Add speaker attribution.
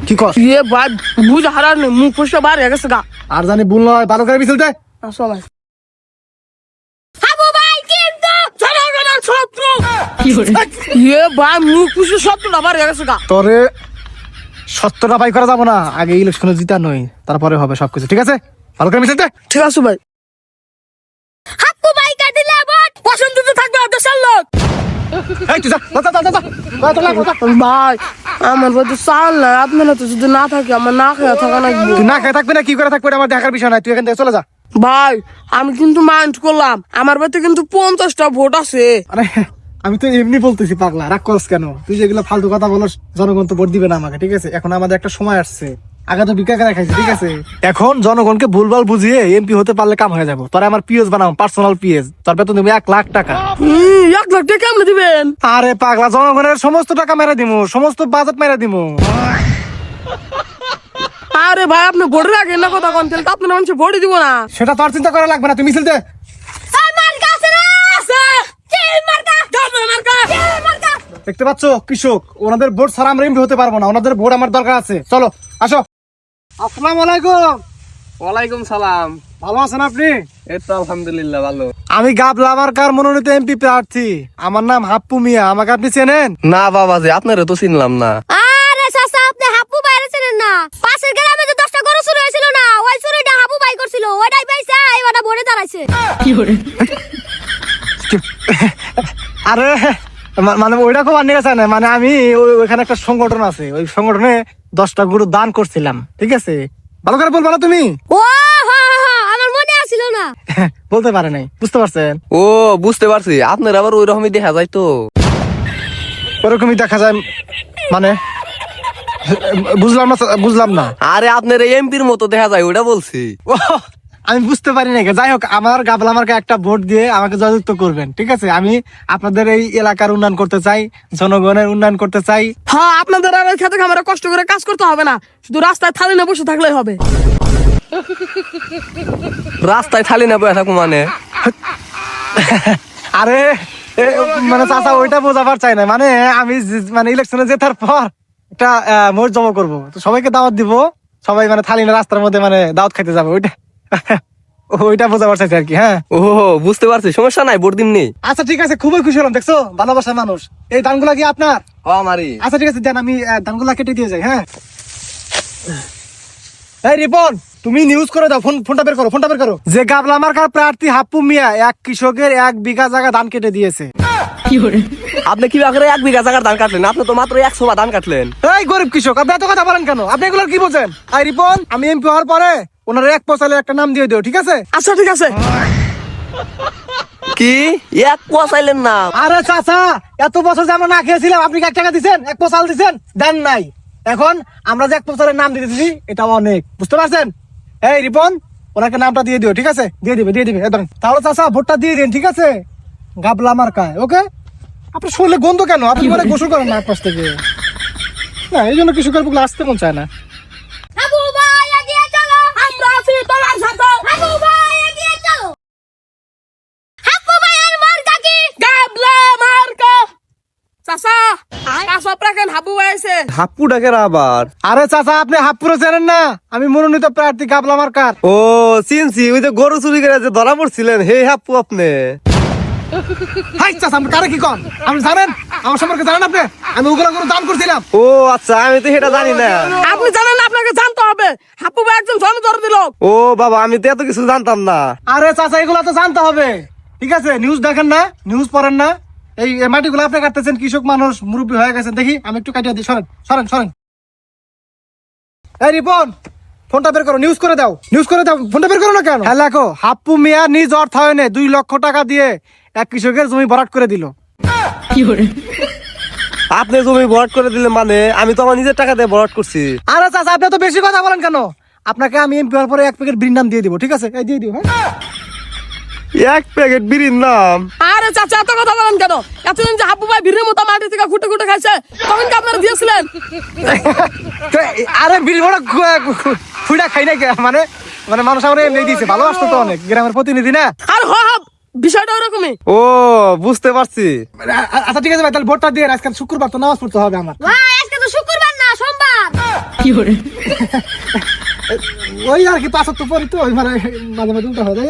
Speaker 1: কি কর
Speaker 2: ये भाई बुझ हरा ने मुंह फुसका बाहर है गसगा
Speaker 1: আর জানি ভুল নয় ভালো করে মিছিলতে
Speaker 2: আসো ভাই হাবু ভাই কিন্তু জনগণের শত্রু ये भाई मुंह फुसका শত্রু বাবার है गसगा
Speaker 1: তোরে 70টা বাই করা যাব না, আগে ইলেকশনে জিতা নই, তারপরে হবে সবকিছু। ঠিক আছে, ভালো করে মিছিলতে।
Speaker 2: ঠিক আছে ভাই। হাবু ভাই কা দিলে ভোট পছন্দ তো থাকবে দেশের লোক।
Speaker 1: এই তুই যা যা যা যা
Speaker 2: ভাই আমার বড় সাল না, আপনারা তো যদি না থাকে আমার না খেয়ে থাকা লাগবে।
Speaker 1: তুই না খেয়ে থাকবি না কি করে থাকবি আমার দেখার বিষয় নাই, তুই এখান থেকে চলে যা।
Speaker 2: ভাই আমি কিন্তু মাইন্ড করলাম, আমার বাড়িতে কিন্তু 50টা ভোট আছে।
Speaker 1: আরে আমি তো এমনি বলতেছি, পাগলা রাগ করছ কেন? তুই যেগুলো ফালতু কথা বলস জনগণ তো ভোট দিবে না আমাকে। ঠিক আছে, এখন আমাদের একটা সময় আসছে, আগে তো ভিক্ষা করে খাইছি। ঠিক আছে, এখন জনগণকে ভুলভাল বুঝিয়ে এমপি হতে পারলে কাম হয়ে যাবো। তোরা আমার পিএস বানাও, পার্সোনাল পিএস, তোর বেতন দেবো 1 লাখ টাকা।
Speaker 2: 1 লাখ টাকা কেমনে দিবেন?
Speaker 1: আরে পাগলা, জনগণের সমস্ত টাকা মেরে দিমু, সমস্ত বাজেট মেরে দিমু।
Speaker 2: আরে ভাই আপনি ভোটের আগে না কথা কোন, তাহলে তো আপনার মানুষ ভোটই দিব না।
Speaker 1: সেটা তোর চিন্তা করা লাগবে না, তুই মিছিল দে। দেখতে পাচ্ছ কৃষক, ওনাদের ভোট ছাড়া আমরা এমপি হতে পারবো না, ওনাদের ভোট আমার দরকার আছে। চলো আসো। আসসালামু আলাইকুম।
Speaker 3: ওয়ালাইকুম সালাম।
Speaker 1: ভালো আছেন আপনি?
Speaker 3: এই তো আলহামদুলিল্লাহ ভালো।
Speaker 1: আমি গাবলা মার্কার মনোনীত এমপি প্রার্থী, আমার নাম হাপ্পু মিয়া, আমাকে আপনি চেনেন?
Speaker 3: না বাবাজি, আপনারে তো চিনলাম না।
Speaker 4: আরে চাচা আপনি হাপু বাইরে ছিলেন না? পাশের গ্রামে যে 10টা গরু চুরি হয়েছিল না, ওই চুরিটা হাপু বাই করছিল, ওইটাই পাইছে এইবারটা ভোটে দাঁড়াইছে।
Speaker 1: আরে মানে ওইটা খুব আন্নি গেছে না, মানে আমি ওইখানে একটা সংগঠন আছে, ওই সংগঠনে 10টা গরু দান করছিলাম। ঠিক আছে, ভালো করে বলবো না তুমি?
Speaker 4: ও আমার মনে আসছিল না।
Speaker 1: বলতে পারে নাই, বুঝতে পারছেন?
Speaker 3: ও বুঝতে পারছি, আপনার আবার ওই রকমই দেখা যায় তো।
Speaker 1: ওরকমই দেখা যায় মানে? বুঝলাম না।
Speaker 3: আরে আপনার এমপির মতো দেখা যায়, ওটা বলছি।
Speaker 1: ও আমি বুঝতে পারি না। যাই হোক, আমার গাবলা আমাকে একটা ভোট দিয়ে আমাকে জয়যুক্ত করবেন। ঠিক আছে, আমি আপনাদের এই এলাকার উন্নয়ন করতে চাই, জনগণের উন্নয়ন করতে চাই।
Speaker 2: হ্যাঁ আপনাদের আর খেতে খামারে কষ্ট করে কাজ করতে হবে না, শুধু রাস্তায় থালি না বসে থাকলেই হবে।
Speaker 3: রাস্তায় থালি না বসে থাকবো মানে?
Speaker 1: আরে মানে চাচা ওইটা বোঝাবার চাই না, মানে আমি মানে ইলেকশনে জেতার পর একটা মোট জমা করবো, তো সবাইকে দাওয়াত দিব, সবাই মানে থালি না রাস্তার মধ্যে মানে দাওয়াত খাইতে যাবে, ওইটা বোঝাবার চাইছি আর কি। হ্যাঁ
Speaker 3: ও বুঝতে পারছি, সমস্যা নাই, ভোট দিমনি।
Speaker 1: আচ্ছা ঠিক আছে, খুবই খুশি হলাম। দেখছো ভালোবাসার মানুষ। এই ধানগুলা কি আপনার?
Speaker 3: ও আমারই।
Speaker 1: আচ্ছা ঠিক আছে, দেন আমি ধানগুলা কেটে দিয়ে যাই। হ্যাঁ এই রিপন, তুমি নিউজ করে দাও, ফোনটা বের করো। যে গাবলা মার্কার প্রার্থী হাপ্পু মিয়া এক কৃষকের 1 বিঘা জায়গা ধান কেটে দিয়েছে।
Speaker 3: আপনি কি করে 1 বিঘা জায়গার ধান কাটলেন? আপনি তো মাত্র 100 বা ধান কাটলেন।
Speaker 1: এই গরিব কৃষক, আপনি এত কথা বলেন কেন? আপনি এগুলোর কি বোঝেন? এই রিপন, আমি এমপি হওয়ার পরে ওনার 1 পয়সালে একটা নাম দিয়ে দিও। ঠিক আছে?
Speaker 2: আচ্ছা ঠিক আছে।
Speaker 3: কি 1 পয়সাইলেন না?
Speaker 1: আরে চাচা, এত বছর যে আমরা না খেয়েছিলাম, আপনি কি 1 টাকা দিচ্ছেন? 1 পয়সা দিচ্ছেন? দেন নাই। এখন আমরা যে 1 পয়সার নাম দিয়ে দিচ্ছি, এটা অনেক, বুঝতে পারছেন? এই রিপন, ওনাকে নামটা দিয়ে দিও। ঠিক আছে? দিয়ে দিবে। তাহলে চাচা ভোটটা দিয়ে দিন। ঠিক আছে? গাবলা মার্কায়। ওকে? আপনি শরীরে গন্ধ কেন? আপনি মানে গোসল করেন না আশপাশ থেকে? না, এই জন্য কৃষকের বুকলে আসতে মন চায় না।
Speaker 4: হাবু ভাই এগিয়ে চলো, আমরা আছি তোমার সাথে। হাবু ভাই এগিয়ে চলো। হাবু ভাইয়ের মার্কা কি?
Speaker 2: গাবলা মার্কা। চাচা কাঁচা প্রাকেন হাবু আইছে।
Speaker 3: হাপ্পু ডাকের আবার?
Speaker 1: আরে চাচা, আপনি হাফপুরে চেনেন না? আমি মনোনীত প্রার্থী গাবলা মার্কার।
Speaker 3: ও চিনছি, ওই যে গরু চুরি করে যে ধরা পড়ছিলেন, হে হাপ্পু আপনি?
Speaker 1: হাই চাচা, আপনি কারে কি কন? আপনি জানেন আমার সম্পর্কে? জানেন আপনি আমি ওগুলো কোনো দান করছিলাম?
Speaker 3: ও আচ্ছা, আমি তো সেটা জানি না।
Speaker 2: আপনি জানেন না, আপনাকে জানতে হবে। হাবু ভাই একজন জনদরদি লোক।
Speaker 3: ও বাবা, আমি তো এত কিছু জানতাম না।
Speaker 1: আরে চাচা, এগুলো তো জানতে হবে। ঠিক আছে, নিউজ দেখেন না, নিউজ পড়েন না? এই মাটিগুলো আপনি কাটতেছেন, কৃষক মানুষ, মুরব্বী হয়ে গেছেন। দেখি আমি একটু কাটিয়ে দিই, সরেন। এই রিপন, ফোনটা বের করো, নিউজ করে দাও, ফোনটা বের করো না কেন? হ্যাঁ লেখো, হাপ্পু মিয়া নিজ অর্থায়নে 2 লক্ষ টাকা দিয়ে এক কৃষকের জমি ভরাট করে দিল।
Speaker 3: আপনি জমি ভরাট করে দিলেন মানে? আমি তো আমার নিজের টাকা দিয়ে ভরাট করছি।
Speaker 1: আরে চাচা, আপনি তো বেশি কথা বলেন কেন? আপনাকে আমি এমপি হওয়ার পরে 1 প্যাকেট বিড়ির নাম দিয়ে দিব। ঠিক আছে? এই দিয়ে দিও। হ্যাঁ
Speaker 3: 1 প্যাকেট বিড়ির নাম?
Speaker 2: আরে চাচা এত কথা বলেন কেন? এতদিন যে হাবু ভাই ভিড়ের মতো মাটি থেকে খুঁটে খাইছে, তখন কি আপনারা দিয়েছিলেন?
Speaker 1: তো আরে বিড়ি ভরা খুঁড়া খাই না মানে মানে মানুষ আমার এমনি দিয়েছে, ভালোবাসতো তো অনেক, গ্রামের প্রতিনিধি না?
Speaker 2: আর বিষয়টা ওরকমই।
Speaker 3: ও বুঝতে পারছি।
Speaker 1: আচ্ছা ঠিক আছে ভাই, তাহলে ভোটটা দিয়ে, আজকে শুক্রবার তো নামাজ পড়তে হবে আমার।
Speaker 4: ভাই আজকে তো শুক্রবার না, সোমবার।
Speaker 1: ওই আর কি 75 পরি তো ওই মানে মাঝে মাঝে উল্টা হয়ে যায়